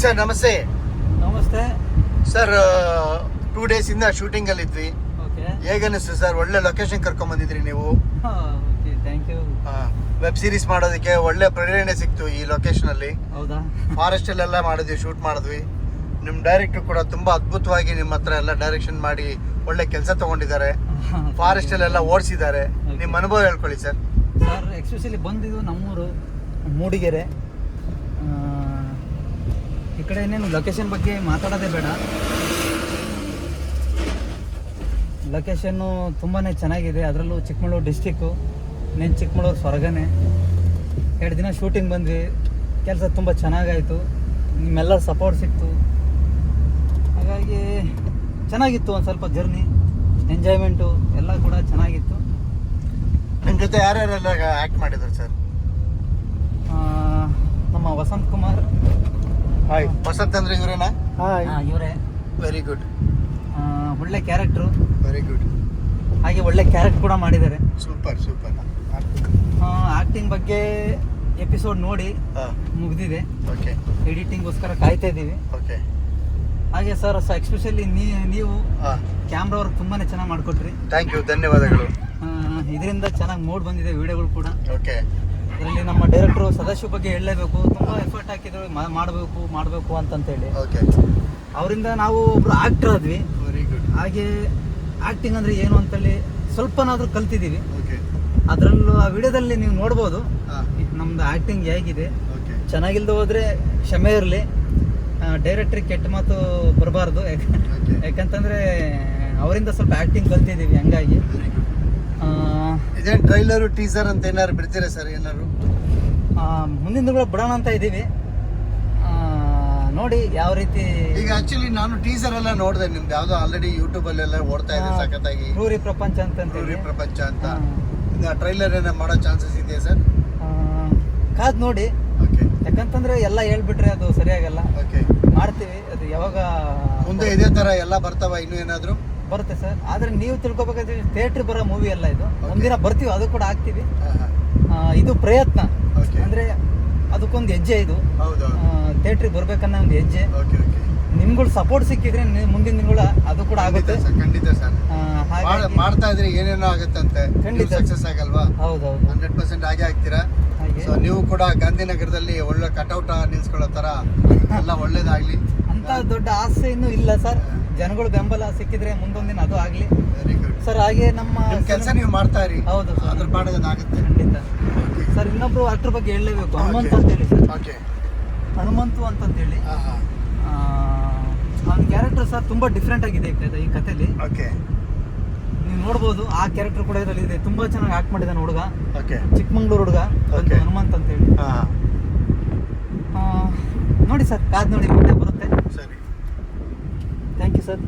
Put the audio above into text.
Sir ನಮಸ್ತೆ. ನಮಸ್ತೆ sir 2 days ಇಂದ ಶೂಟಿಂಗ್ ಅಲ್ಲಿ ಇದ್ವಿ. ಓಕೆ ಹೇಗನ್ನಿಸ್ತು ಸರ್? ಒಳ್ಳೆ ಲೊಕೇಶನ್ ಕರ್ಕೊಂಡ್ ಬಂದಿದ್ರಿ ನೀವು. Okay thank you. Web series ಮಾಡೋದಕ್ಕೆ ಒಳ್ಳೆ ಪ್ರೇರಣೆ ಸಿಕ್ತು ಈ ಲೊಕೇಶನ್ ಅಲ್ಲಿ. ಹೌದಾ? ಫಾರೆಸ್ಟ್ ಅಲ್ಲೆಲ್ಲ ಮಾಡಿದ್ವಿ, ಶೂಟ್ ಮಾಡಿದ್ವಿ. ನಿಮ್ ಡೈರೆಕ್ಟರ್ ಕೂಡ ತುಂಬಾ ಅದ್ಭುತವಾಗಿ ನಿಮ್ಮ ಹತ್ರ ಎಲ್ಲ ಡೈರೆಕ್ಷನ್ ಮಾಡಿ ಒಳ್ಳೆ ಕೆಲಸ ತಗೊಂಡಿದ್ದಾರೆ. ಫಾರೆಸ್ಟ್ ಅಲ್ಲೆಲ್ಲ ಓಡಿಸಿದ್ದಾರೆ. ನಿಮ್ಮ ಅನುಭವ ಹೇಳ್ಕೊಳ್ಳಿ ಸರ್. ಸರ್ ಎಕ್ಸ್ಪೆಷಲಿ ಬಂದಿದ್ದು ನಮ್ಮೂರು ಮೂಡಿಗೆರೆ. ಈ ಕಡೆ ಏನೇನು ಲೊಕೇಶನ್ ಬಗ್ಗೆ ಮಾತಾಡೋದೇ ಬೇಡ. ಲೊಕೇಶನ್ನು ತುಂಬಾ ಚೆನ್ನಾಗಿದೆ. ಅದರಲ್ಲೂ ಚಿಕ್ಕಮಗಳೂರು ಡಿಸ್ಟಿಕ್ಕು, నేను ಚಿಕ್ಕಮಗಳೂರು ಸ್ವರ್ಗನೇ. 2 ದಿನ ಶೂಟಿಂಗ್ ಬಂದ್ವಿ. ಕೆಲಸ ತುಂಬ ಚೆನ್ನಾಗಾಯಿತು. ನಿಮ್ಮೆಲ್ಲರ ಸಪೋರ್ಟ್ ಸಿಕ್ತು. ಹಾಗಾಗಿ ಚೆನ್ನಾಗಿತ್ತು. ಒಂದು ಸ್ವಲ್ಪ ಜರ್ನಿ, ಎಂಜಾಯ್ಮೆಂಟು ಎಲ್ಲ ಕೂಡ ಚೆನ್ನಾಗಿತ್ತು. ನಿಮ್ಮ ಜೊತೆ ಯಾರ್ಯಾರೆಲ್ಲ ಆ್ಯಕ್ಟ್ ಮಾಡಿದ್ರು ಸರ್? ನಮ್ಮ ವಸಂತ್ ಕುಮಾರ್. ಹಾಯ್. ವಸಂತ್ ಅಂದ್ರೆ ಇವರೇನಾ? ಇವರೇ. Very good. ಒಳ್ಳೆ ಕ್ಯಾರೆಕ್ಟ್ರು. Very good. ಹಾಗೆ ಒಳ್ಳೆ ಕ್ಯಾರೆಕ್ಟ್ ಕೂಡ ಮಾಡಿದ್ದಾರೆ. Super super. ಆ್ಯಕ್ಟಿಂಗ್ ಬಗ್ಗೆ ಎಪಿಸೋಡ್ ನೋಡಿ ಮುಗಿದಿದೆ. ಓಕೆ. ಎಡಿಟಿಂಗ್ಗೋಸ್ಕರ ಕಾಯ್ತಾ ಇದ್ದೀವಿ. ಓಕೆ. ಹಾಗೆ ಸರ್ ಎಕ್ಸ್ಪೆಷಲಿ ನೀವು ಕ್ಯಾಮ್ರಾ ವರ್ಕ್ ತುಂಬಾ ಚೆನ್ನಾಗಿ ಮಾಡಿಕೊಟ್ರಿ. ಥ್ಯಾಂಕ್ ಯು, ಧನ್ಯವಾದಗಳು. ಇದರಿಂದ ಚೆನ್ನಾಗಿ ಮೂಡ್ ಬಂದಿದೆ ವಿಡಿಯೋಗಳು ಕೂಡ. ಓಕೆ. ಇದರಲ್ಲಿ ನಮ್ಮ ಡೈರೆಕ್ಟ್ರು ಸದಾಶಿವ ಬಗ್ಗೆ ಹೇಳಲೇಬೇಕು. ತುಂಬ ಎಫರ್ಟ್ ಹಾಕಿದ್ರು ಮಾಡಬೇಕು ಅಂತಂತೇಳಿ. ಓಕೆ. ಅವರಿಂದ ನಾವು ಒಬ್ರು ಆಕ್ಟರ್ ಆದ್ವಿ. Very good. ಹಾಗೆ ಆಕ್ಟಿಂಗ್ ಅಂದರೆ ಏನು ಅಂತೇಳಿ ಸ್ವಲ್ಪನಾದರೂ ಕಲ್ತಿದ್ದೀವಿ. ಓಕೆ. ಅದರಲ್ಲೂ ಆ ವಿಡಿಯೋದಲ್ಲಿ ನೀವು ನೋಡ್ಬೋದು ನಮ್ದು ಆ್ಯಕ್ಟಿಂಗ್ ಹೇಗಿದೆ. ಓಕೆ. ಚೆನ್ನಾಗಿಲ್ದು ಹೋದರೆ ಕ್ಷಮೆ ಇರಲಿ. ಡೈರೆಕ್ಟ್ರಿಗೆ ಕೆಟ್ಟ ಮಾತು ಬರಬಾರ್ದು. ಯಾಕಂತಂದರೆ ಅವರಿಂದ ಸ್ವಲ್ಪ ಆ್ಯಕ್ಟಿಂಗ್ ಕಲ್ತಿದ್ದೀವಿ. ಹಂಗಾಗಿ ಇದೇನು ಟ್ರೈಲರು ಟೀಸರ್ ಅಂತ ಏನಾದ್ರು ಬಿಡ್ತೀರಾ ಸರ್? ಏನಾದ್ರು ಮುಂದಿನ ದಿನಗಳು ಬಿಡೋಣ ಅಂತ ಇದ್ದೀವಿ. ನೋಡಿ ಯಾವ ರೀತಿ. ಈಗ ಆಕ್ಚುಲಿ ನಾನು ಟೀಸರ್ ಎಲ್ಲ ನೋಡಿದೆ ನಿಮ್ದು. ಯಾವುದೋ ಆಲ್ರೆಡಿ ಯೂಟ್ಯೂಬ್ ಅಲ್ಲೆಲ್ಲ ಓಡ್ತಾ ಇದೆ ಸಖತ್ತಾಗಿ. ಕ್ರೂರಿ ಪ್ರಪಂಚ ಕ್ರೂರಿ ಪ್ರಪಂಚ ಅಂತ. ಟ್ರೈಲರ್ ಏನೋ ಮಾಡೋ ಚಾನ್ಸಸ್ ಇದೆಯಾ ಸರ್? ಕಾದ್ ನೋಡಿ. ಓಕೆ. ಯಾಕಂತಂದ್ರೆ ಎಲ್ಲ ಹೇಳ್ಬಿಟ್ರೆ ಅದು ಸರಿಯಾಗಲ್ಲ. ಓಕೆ. ಮಾಡ್ತೀವಿ. ಅದು ಯಾವಾಗ ಮುಂದೆ ಇದೇ ತರ ಎಲ್ಲ ಬರ್ತಾವ ಇನ್ನೂ ಏನಾದ್ರು? ಬರುತ್ತೆ ಸರ್. ಆದ್ರೆ ನೀವು ತಿಳ್ಕೊಬೇಕಾದ್ರೆ ಥಿಯೇಟ್ರ್ ಬರೋ ಮೂವಿ ಅಲ್ಲ ಇದು. ಒಂದಿನ ಬರ್ತೀವಿ, ಅದು ಕೂಡ ಹಾಕ್ತೀವಿ. ಇದು ಪ್ರಯತ್ನ. ಅಂದ್ರೆ ಅದಕ್ಕೊಂದು ಹೆಜ್ಜೆ. ಇದು ಥಿಯೇಟ್ರಿಗೆ ಬರ್ಬೇಕನ್ನೋ ಒಂದು ಹೆಜ್ಜೆ. ನಿಮ್ಗಳು ಸಪೋರ್ಟ್ ಸಿಕ್ಕಿದ್ರೆ ಮುಂದಿನ ದಿನಗಳು ಅದು ಕೂಡ ಆಗುತ್ತೆ. ಖಂಡಿತ ಸರ್. ಮಾಡ್ತಾ ಇದ್ರೆ ಏನೇನೋ ಆಗುತ್ತಂತೆ. ಖಂಡಿತ ಸಕ್ಸಸ್ ಆಗಲ್ವಾ? ಹೌದೌದು, 100% ಆಗೇ ಆಗ್ತೀರಾ. ಸೊ ನೀವು ಕೂಡ ಗಾಂಧಿನಗರದಲ್ಲಿ ಒಳ್ಳೆ ಕಟೌಟ್ ನಿಲ್ಸ್ಕೊಳ್ಳೋ ತರ ಎಲ್ಲ ಒಳ್ಳೇದಾಗ್ಲಿ ಅಂತ ದೊಡ್ಡ ಆಸೆ ಇನ್ನೂ ಇಲ್ಲ ಸರ್. ಜನಗಳು ಬೆಂಬಲ ಸಿಕ್ಕಿದ್ರೆ ಮುಂದೊಂದಿನ ಅದು ಆಗ್ಲಿ. Very good sir. ಹಾಗೆ ನಮ್ಮ ಕೆಲಸ ನೀವು ಮಾಡ್ತಾ ಇರಿ. ಹೌದು ಸರ್, ಅದ್ರ ಮಾಡೋದಾಗುತ್ತೆ. ಖಂಡಿತ ಸರ್. ಇನ್ನೊಬ್ರು ಆಕ್ಟರ್ ಬಗ್ಗೆ ಹೇಳಲೇಬೇಕು. ಹನುಮಂತ್ ಅಂತೇಳಿ ಸರ್. ಓಕೆ. ಹನುಮಂತು ಅಂತಂತೇಳಿ ಅವ್ನ ಕ್ಯಾರೆಕ್ಟರ್ ಸರ್ ತುಂಬಾ ಡಿಫ್ರೆಂಟ್ ಆಗಿದೆ ಈ ಕಥೆಯಲ್ಲಿ. ಓಕೆ. ನೀವು ನೋಡ್ಬೋದು. ಆ ಕ್ಯಾರೆಕ್ಟರ್ ಕೂಡ ಇದರಲ್ಲಿ ಇದೆ. ತುಂಬಾ ಚೆನ್ನಾಗಿ ಆಕ್ಟ್ ಮಾಡಿದಾನೆ ಹುಡುಗ. ಓಕೆ. ಚಿಕ್ಕಮಂಗ್ಳೂರು ಹುಡುಗ ಹನುಮಂತ್ ಅಂತೇಳಿ. ನೋಡಿ ಸರ್, ಕಾದ್ ನೋಡಿ, ಬರುತ್ತೆ. ಸರಿ. Thank you sir.